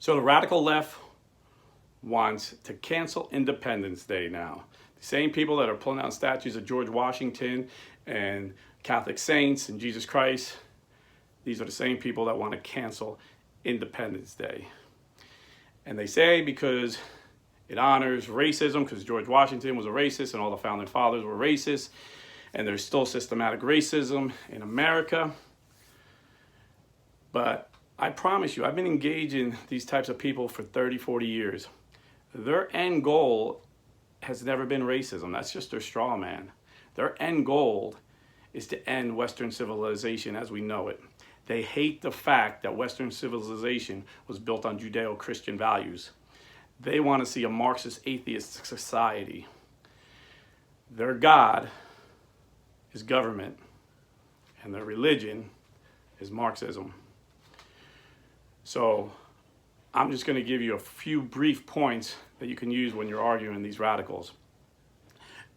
So the radical left wants to cancel Independence Day now. The same people that are pulling down statues of George Washington and Catholic saints and Jesus Christ, these are the same people that want to cancel Independence Day. And they say because it honors racism, because George Washington was a racist and all the founding fathers were racist, and there's still systematic racism in America. But I promise you, I've been engaging these types of people for 30, 40 years. Their end goal has never been racism. That's just their straw man. Their end goal is to end Western civilization as we know it. They hate the fact that Western civilization was built on Judeo-Christian values. They want to see a Marxist atheist society. Their God is government, and their religion is Marxism. So I'm just going to give you a few brief points that you can use when you're arguing these radicals.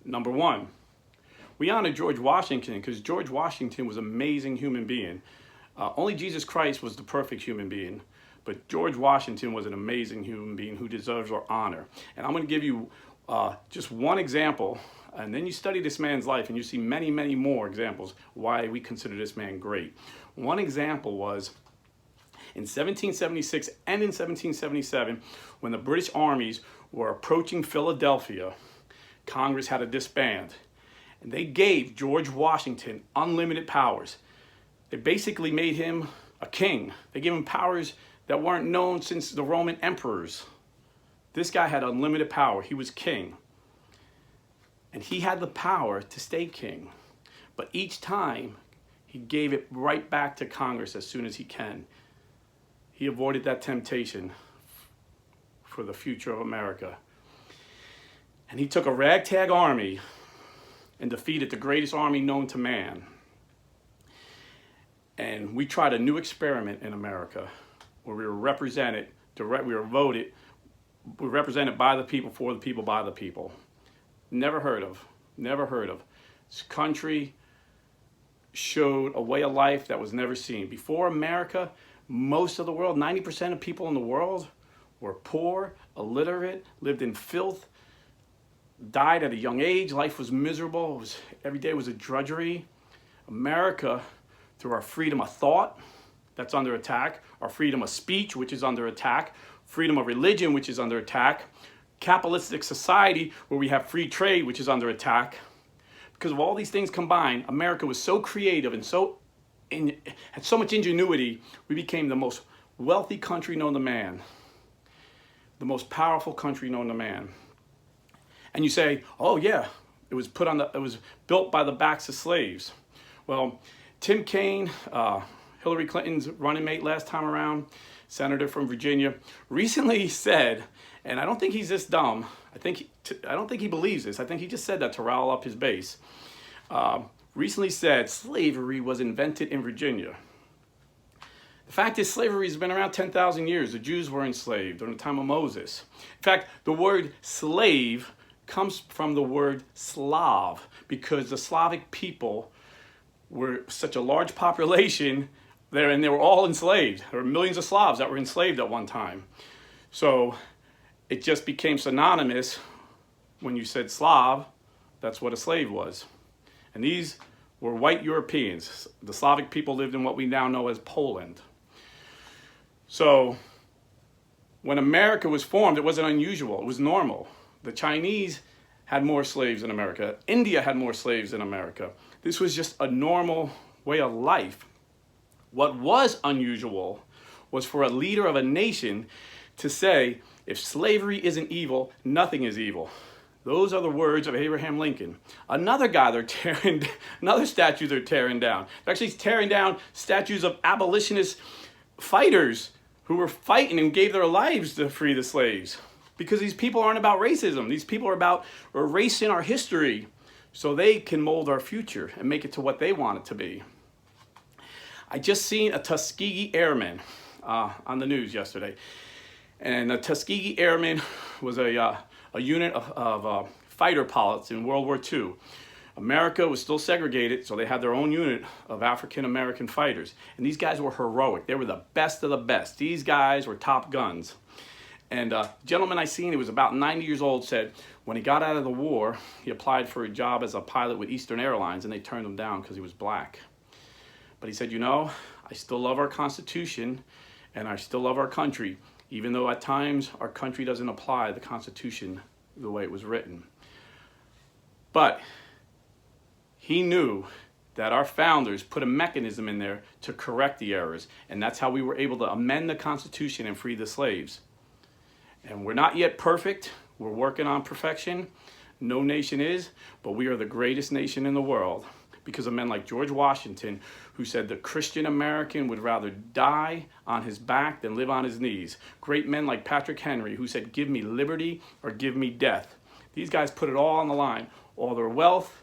Number one, we honor George Washington because George Washington was an amazing human being. Only Jesus Christ was the perfect human being, but George Washington was an amazing human being who deserves our honor. And I'm going to give you just one example, and then you study this man's life and you see many, many more examples why we consider this man great. One example was in 1776 and in 1777, when the British armies were approaching Philadelphia, Congress had to disband. And they gave George Washington unlimited powers. They basically made him a king. They gave him powers that weren't known since the Roman emperors. This guy had unlimited power. He was king. And he had the power to stay king. But each time, he gave it right back to Congress as soon as he can. He avoided that temptation for the future of America. And he took a ragtag army and defeated the greatest army known to man. And we tried a new experiment in America where we were represented, we were voted, we were represented by the people, for the people, by the people. Never heard of. This country showed a way of life that was never seen. Before America, most of the world, 90% of people in the world were poor, illiterate, lived in filth, died at a young age. Life was miserable. Every day was a drudgery. America, through our freedom of thought, that's under attack, our freedom of speech, which is under attack, freedom of religion, which is under attack, capitalistic society where we have free trade, which is under attack. Because of all these things combined, America was so creative and had so much ingenuity, we became the most wealthy country known to man, the most powerful country known to man. And you say, oh yeah, it was built by the backs of slaves. Well, Tim Kaine, Hillary Clinton's running mate last time around, senator from Virginia, recently said, and I don't think he's this dumb, I don't think he believes this, I think he just said that to rile up his base, recently said slavery was invented in Virginia. The fact is, slavery has been around 10,000 years. The Jews were enslaved during the time of Moses. In fact, the word slave comes from the word Slav, because the Slavic people were such a large population there, and they were all enslaved. There were millions of Slavs that were enslaved at one time. So it just became synonymous. When you said Slav, that's what a slave was. And these were white Europeans. The Slavic people lived in what we now know as Poland. So when America was formed, it wasn't unusual. It was normal. The Chinese had more slaves than America. India had more slaves than America. This was just a normal way of life. What was unusual was for a leader of a nation to say, if slavery isn't evil, nothing is evil. Those are the words of Abraham Lincoln. Another statue they're tearing down. They're actually tearing down statues of abolitionist fighters who were fighting and gave their lives to free the slaves. Because these people aren't about racism. These people are about erasing our history so they can mold our future and make it to what they want it to be. I just seen a Tuskegee Airman on the news yesterday. And the Tuskegee Airmen was a unit of fighter pilots in World War II. America was still segregated, so they had their own unit of African American fighters. And these guys were heroic. They were the best of the best. These guys were top guns. And a gentleman I seen, he was about 90 years old, said when he got out of the war, he applied for a job as a pilot with Eastern Airlines, and they turned him down because he was black. But he said, you know, I still love our Constitution, and I still love our country, even though at times our country doesn't apply the Constitution the way it was written. But he knew that our founders put a mechanism in there to correct the errors, and that's how we were able to amend the Constitution and free the slaves. And we're not yet perfect. We're working on perfection. No nation is, but we are the greatest nation in the world because of men like George Washington, who said the Christian American would rather die on his back than live on his knees. Great men like Patrick Henry, who said, give me liberty or give me death. These guys put it all on the line. All their wealth,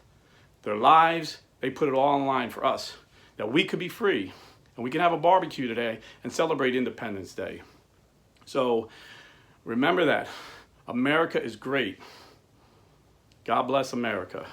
their lives, they put it all on the line for us, that we could be free and we can have a barbecue today and celebrate Independence Day. So remember that. America is great. God bless America.